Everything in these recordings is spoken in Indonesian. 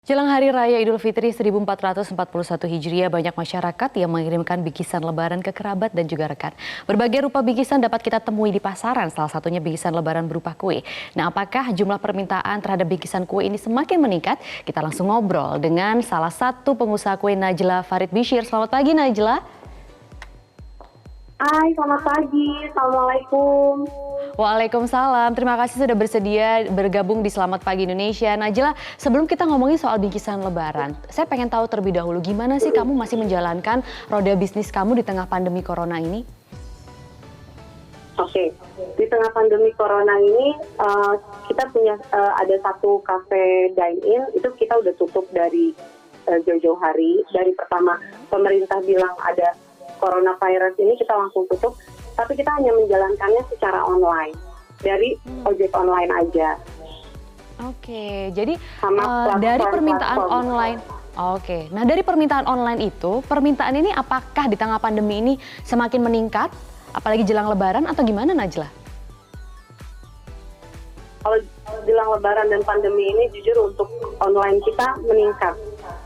Jelang Hari Raya Idul Fitri 1441 Hijriah, banyak masyarakat yang mengirimkan bingkisan lebaran ke kerabat dan juga rekan. Berbagai rupa bingkisan dapat kita temui di pasaran, salah satunya bingkisan lebaran berupa kue. Nah, apakah jumlah permintaan terhadap bingkisan kue ini semakin meningkat? Kita langsung ngobrol dengan salah satu pengusaha kue, Najla Farid Bishir. Selamat pagi, Najla. Hai, selamat pagi. Assalamualaikum. Waalaikumsalam, terima kasih sudah bersedia bergabung di Selamat Pagi Indonesia. Najla, sebelum kita ngomongin soal bingkisan lebaran, saya pengen tahu terlebih dahulu gimana sih kamu masih menjalankan roda bisnis kamu di tengah pandemi corona ini? Oke, di tengah pandemi corona ini kita punya ada satu cafe dine-in, itu kita udah tutup dari jauh-jauh hari. Dari pertama pemerintah bilang ada coronavirus ini kita langsung tutup, tapi kita hanya menjalankannya secara online, dari ojek online aja. Oke, jadi Sama dari permintaan platform. online. Oke, nah dari permintaan online itu, permintaan ini apakah di tengah pandemi ini semakin meningkat, apalagi jelang lebaran atau gimana, Najla? Kalau jelang lebaran dan pandemi ini jujur untuk online kita meningkat.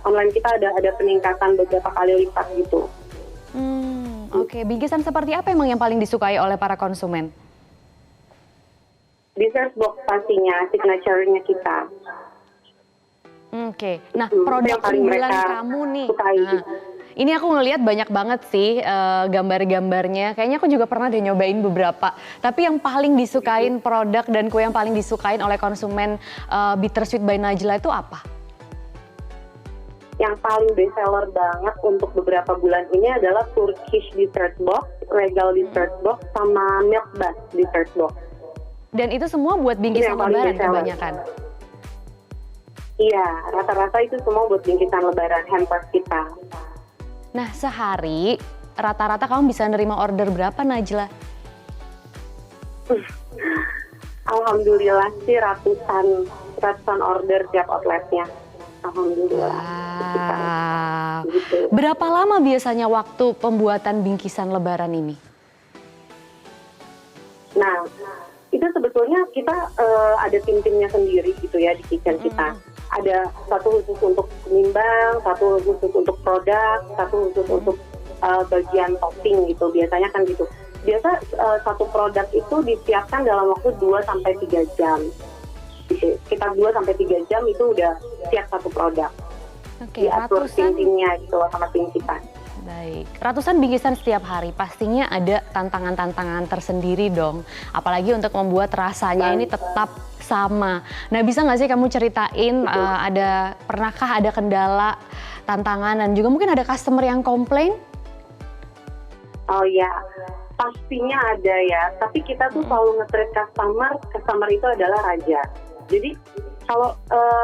Online kita ada peningkatan beberapa kali lipat gitu. Oke, bingkisan seperti apa emang yang paling disukai oleh para konsumen? Dessert box pastinya, signature-nya kita. Oke, nah Itu produk yang paling unggulan mereka kamu nih. sukai. Nah, ini aku ngelihat banyak banget sih gambar-gambarnya. Kayaknya aku juga pernah deh nyobain beberapa. Tapi yang paling disukain produk dan kue yang paling disukain oleh konsumen Bittersweet by Najla itu apa? Yang paling best seller banget untuk beberapa bulan ini adalah Turkish dessert box, regal dessert box, sama milk bath dessert box. Dan itu semua buat bingkisan yang paling lebaran best seller. kebanyakan. Iya, rata-rata itu semua buat bingkisan lebaran hampers kita. Nah, sehari rata-rata kamu bisa nerima order berapa, Najla? Alhamdulillah sih ratusan order tiap outletnya. Alhamdulillah. Wow. Gitu. Berapa lama biasanya waktu pembuatan bingkisan lebaran ini? Nah, itu sebetulnya kita ada tim-timnya sendiri gitu ya di kitchen kita. Ada satu khusus untuk nimbang, satu khusus untuk produk, satu khusus untuk bagian topping gitu. Biasanya kan gitu. Biasa satu produk itu disiapkan dalam waktu 2-3 jam. Sekitar 2-3 jam itu udah siap satu produk. Oke, Diatur ratusan. tim-timnya gitu loh sama tim kita. Baik, ratusan bingkisan setiap hari, pastinya ada tantangan-tantangan tersendiri dong. Apalagi untuk membuat rasanya ini tetap sama. Nah, bisa nggak sih kamu ceritain pernahkah ada kendala, tantangan, dan juga mungkin ada customer yang komplain? Oh ya, pastinya ada ya. Tapi kita tuh selalu nge-treat customer itu adalah raja. Jadi kalau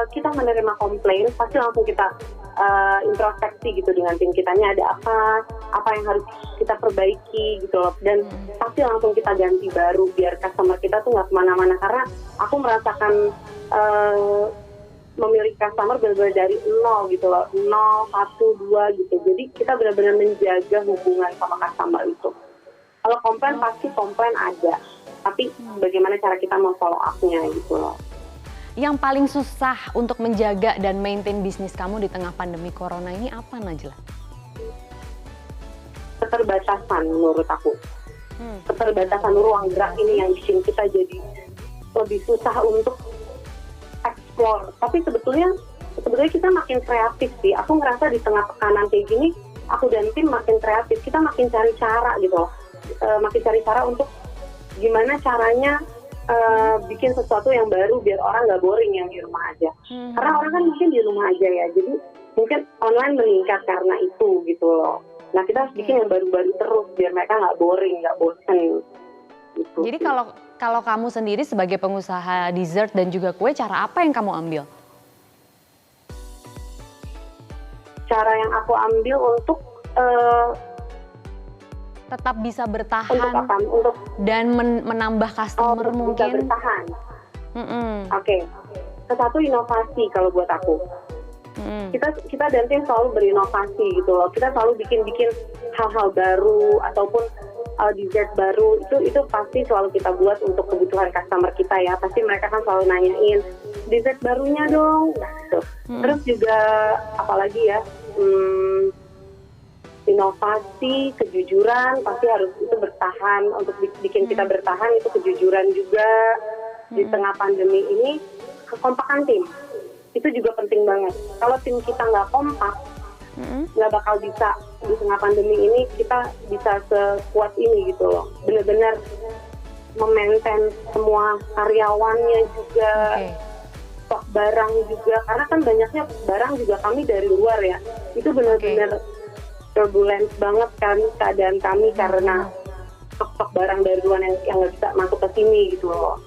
kita menerima komplain, pasti langsung kita introspeksi gitu dengan tim kitanya, ada apa yang harus kita perbaiki gitu loh. Dan pasti langsung kita ganti baru biar customer kita tuh nggak kemana-mana. Karena aku merasakan memiliki customer benar-benar dari 0 gitu loh, 0, 1, 2 gitu. Jadi kita benar-benar menjaga hubungan sama customer itu. Kalau komplain pasti komplain ada, tapi bagaimana cara kita mau-follow up-nya gitu loh. Yang paling susah untuk menjaga dan maintain bisnis kamu di tengah pandemi corona ini apa, Najla? Keterbatasan menurut aku. Keterbatasan ruang gerak ini yang bikin kita jadi lebih susah untuk explore. Tapi sebetulnya kita makin kreatif sih. Aku ngerasa di tengah tekanan kayak gini, aku dan tim makin kreatif. Kita makin cari cara gitu loh. Makin cari cara untuk gimana caranya bikin sesuatu yang baru biar orang nggak boring yang di rumah aja. Karena orang kan mungkin di rumah aja ya. Jadi mungkin online meningkat karena itu gitu loh. Nah, kita harus bikin yang baru-baru terus biar mereka nggak boring, nggak bosen. Gitu. Jadi kalau kamu sendiri sebagai pengusaha dessert dan juga kue, cara apa yang kamu ambil? Cara yang aku ambil untuk Tetap bisa bertahan untuk dan menambah customer bisa mungkin? bertahan. Oke. Satu inovasi kalau buat aku. Kita dan tim selalu berinovasi gitu loh. Kita selalu bikin hal-hal baru ataupun dessert baru itu pasti selalu kita buat untuk kebutuhan customer kita ya. Pasti mereka kan selalu nanyain dessert barunya dong. Nah, gitu. Terus juga apalagi ya, inovasi, kejujuran pasti harus itu bertahan. Untuk bikin kita bertahan itu kejujuran juga di tengah pandemi ini. Kekompakan tim itu juga penting banget. Kalau tim kita nggak kompak, nggak bakal bisa di tengah pandemi ini kita bisa sekuat ini gitu loh. Benar-benar memaintain semua karyawannya juga, stok barang juga, karena kan banyaknya barang juga kami dari luar ya. Itu benar-benar turbulence banget kan keadaan kami karena stok barang dari luar yang nggak bisa masuk ke sini gitu loh.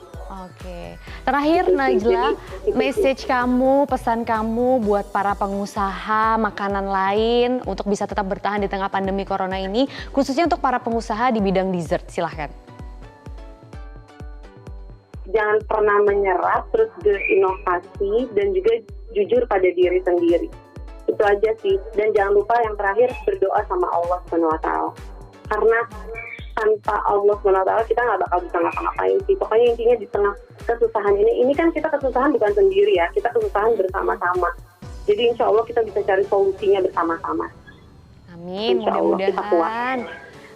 Oke, terakhir Najla, message kamu, pesan kamu buat para pengusaha makanan lain untuk bisa tetap bertahan di tengah pandemi corona ini, khususnya untuk para pengusaha di bidang dessert, silahkan. Jangan pernah menyerah, terus berinovasi dan juga jujur pada diri sendiri. Itu aja sih, dan jangan lupa yang terakhir berdoa sama Allah SWT. Karena tanpa Allah SWT kita nggak bakal bisa ngapa-ngapain sih. Pokoknya intinya di tengah kesusahan ini kan kita kesusahan bukan sendiri ya, kita kesusahan bersama-sama. Jadi insya Allah kita bisa cari solusinya bersama-sama. Amin, mudah-mudahan.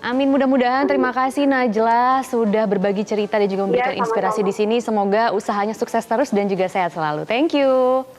Amin, mudah-mudahan. Terima kasih Najla sudah berbagi cerita dan juga memberikan inspirasi di sini. Semoga usahanya sukses terus dan juga sehat selalu. Thank you.